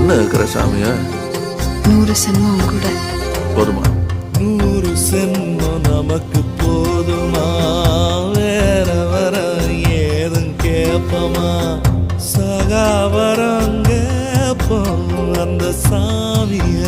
என்ன இருக்கிற சாமிய 100 சென்மம் கூட போதுமா? 100 சென்மம் நமக்கு போதுமா? வேற வர ஏதும் கேப்பமா? சகாவரம் கேப்போம் அந்த சாமிய